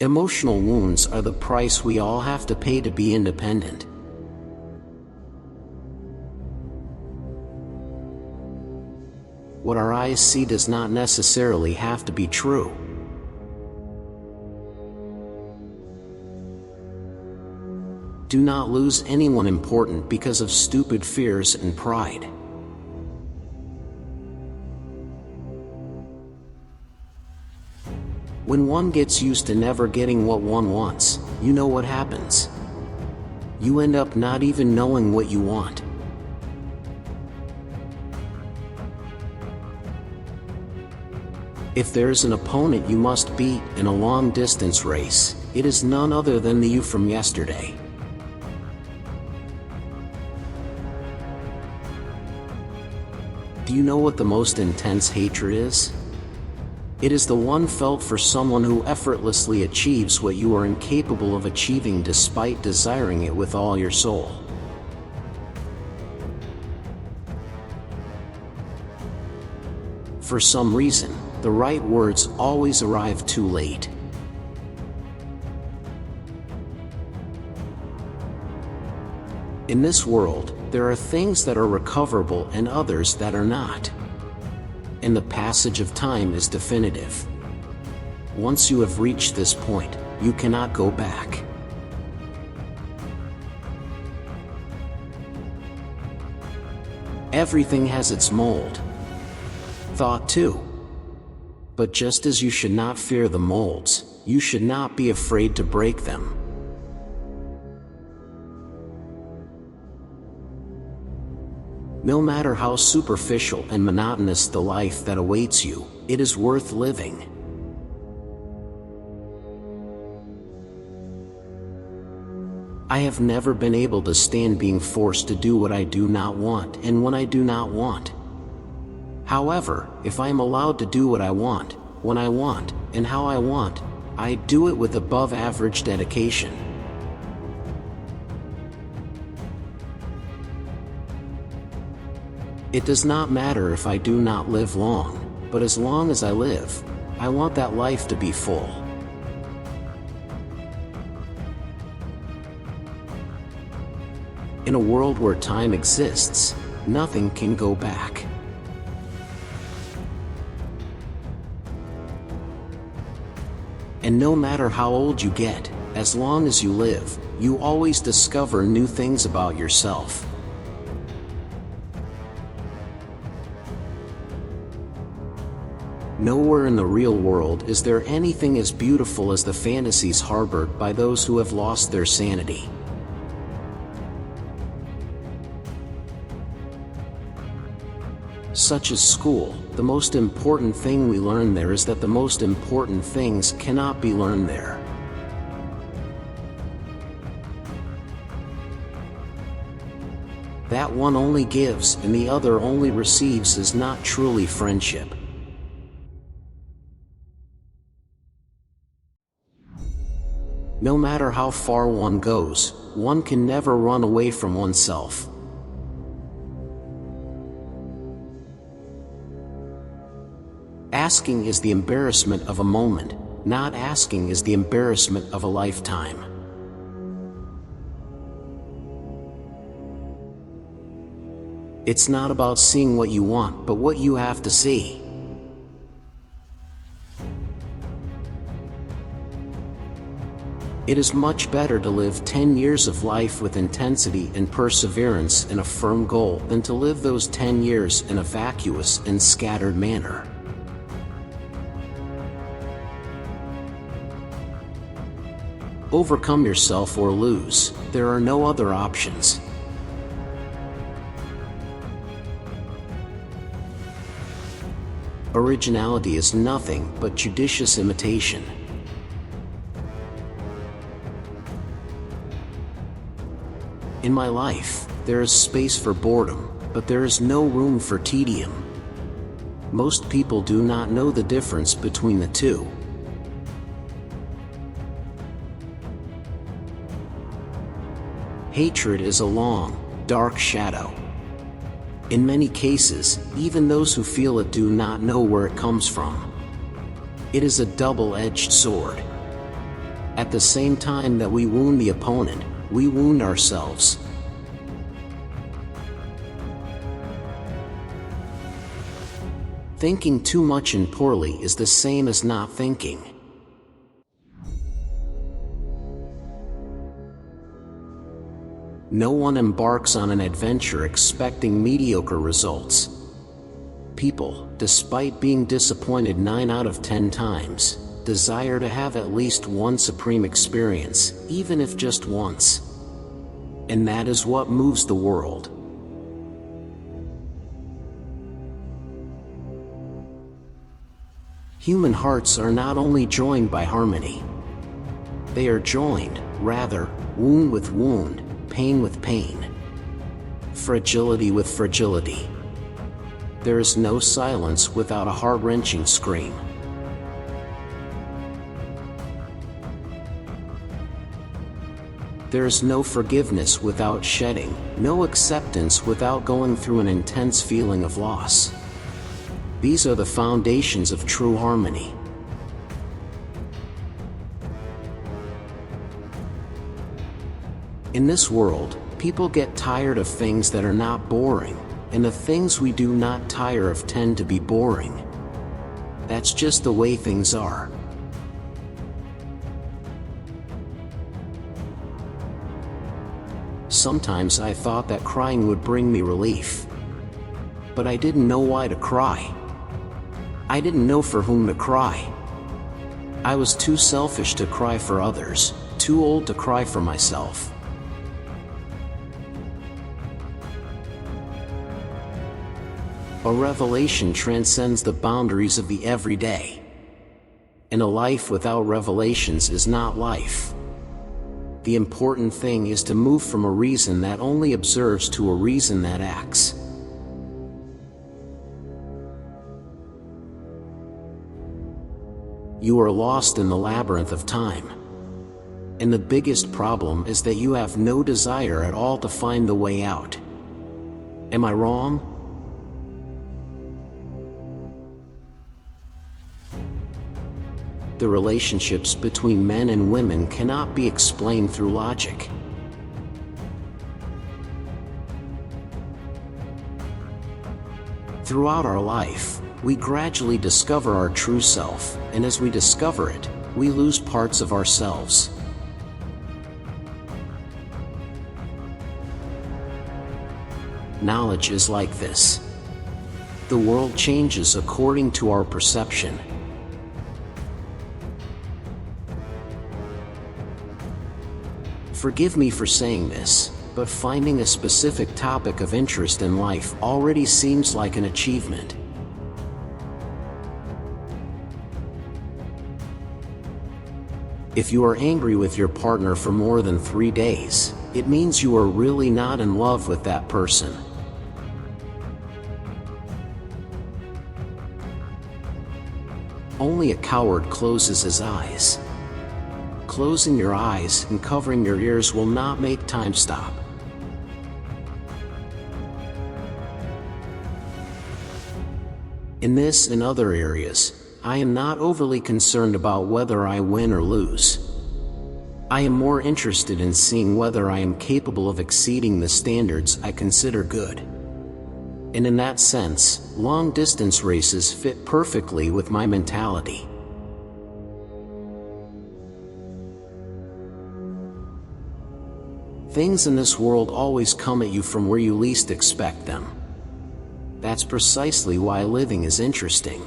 Emotional wounds are the price we all have to pay to be independent. What our eyes see does not necessarily have to be true. Do not lose anyone important because of stupid fears and pride. When one gets used to never getting what one wants, you know what happens. You end up not even knowing what you want. If there is an opponent you must beat in a long-distance race, it is none other than the you from yesterday. Do you know what the most intense hatred is? It is the one felt for someone who effortlessly achieves what you are incapable of achieving despite desiring it with all your soul. For some reason, the right words always arrive too late. In this world, there are things that are recoverable and others that are not. And the passage of time is definitive. Once you have reached this point, you cannot go back. Everything has its mold. Thought too. But just as you should not fear the molds, you should not be afraid to break them. No matter how superficial and monotonous the life that awaits you, it is worth living. I have never been able to stand being forced to do what I do not want and when I do not want. However, if I am allowed to do what I want, when I want, and how I want, I do it with above-average dedication. It does not matter if I do not live long, but as long as I live, I want that life to be full. In a world where time exists, nothing can go back. And no matter how old you get, as long as you live, you always discover new things about yourself. Nowhere in the real world is there anything as beautiful as the fantasies harbored by those who have lost their sanity. Such as school, the most important thing we learn there is that the most important things cannot be learned there. That one only gives and the other only receives is not truly friendship. No matter how far one goes, one can never run away from oneself. Asking is the embarrassment of a moment, not asking is the embarrassment of a lifetime. It's not about seeing what you want, but what you have to see. It is much better to live 10 years of life with intensity and perseverance and a firm goal than to live those 10 years in a vacuous and scattered manner. Overcome yourself or lose. There are no other options. Originality is nothing but judicious imitation. In my life, there is space for boredom, but there is no room for tedium. Most people do not know the difference between the two. Hatred is a long, dark shadow. In many cases, even those who feel it do not know where it comes from. It is a double-edged sword. At the same time that we wound the opponent, we wound ourselves. Thinking too much and poorly is the same as not thinking. No one embarks on an adventure expecting mediocre results. People, despite being disappointed 9 out of 10 times, desire to have at least one supreme experience, even if just once. And that is what moves the world. Human hearts are not only joined by harmony. They are joined, rather, wound with wound, pain with pain, fragility with fragility. There is no silence without a heart-wrenching scream. There is no forgiveness without shedding, no acceptance without going through an intense feeling of loss. These are the foundations of true harmony. In this world, people get tired of things that are not boring, and the things we do not tire of tend to be boring. That's just the way things are. Sometimes I thought that crying would bring me relief. But I didn't know why to cry. I didn't know for whom to cry. I was too selfish to cry for others, too old to cry for myself. A revelation transcends the boundaries of the everyday. And a life without revelations is not life. The important thing is to move from a reason that only observes to a reason that acts. You are lost in the labyrinth of time. And the biggest problem is that you have no desire at all to find the way out. Am I wrong? The relationships between men and women cannot be explained through logic. Throughout our life, we gradually discover our true self, and as we discover it, we lose parts of ourselves. Knowledge is like this. The world changes according to our perception. Forgive me for saying this, but finding a specific topic of interest in life already seems like an achievement. If you are angry with your partner for more than 3 days, it means you are really not in love with that person. Only a coward closes his eyes. Closing your eyes and covering your ears will not make time stop. In this and other areas, I am not overly concerned about whether I win or lose. I am more interested in seeing whether I am capable of exceeding the standards I consider good. And in that sense, long-distance races fit perfectly with my mentality. Things in this world always come at you from where you least expect them. That's precisely why living is interesting.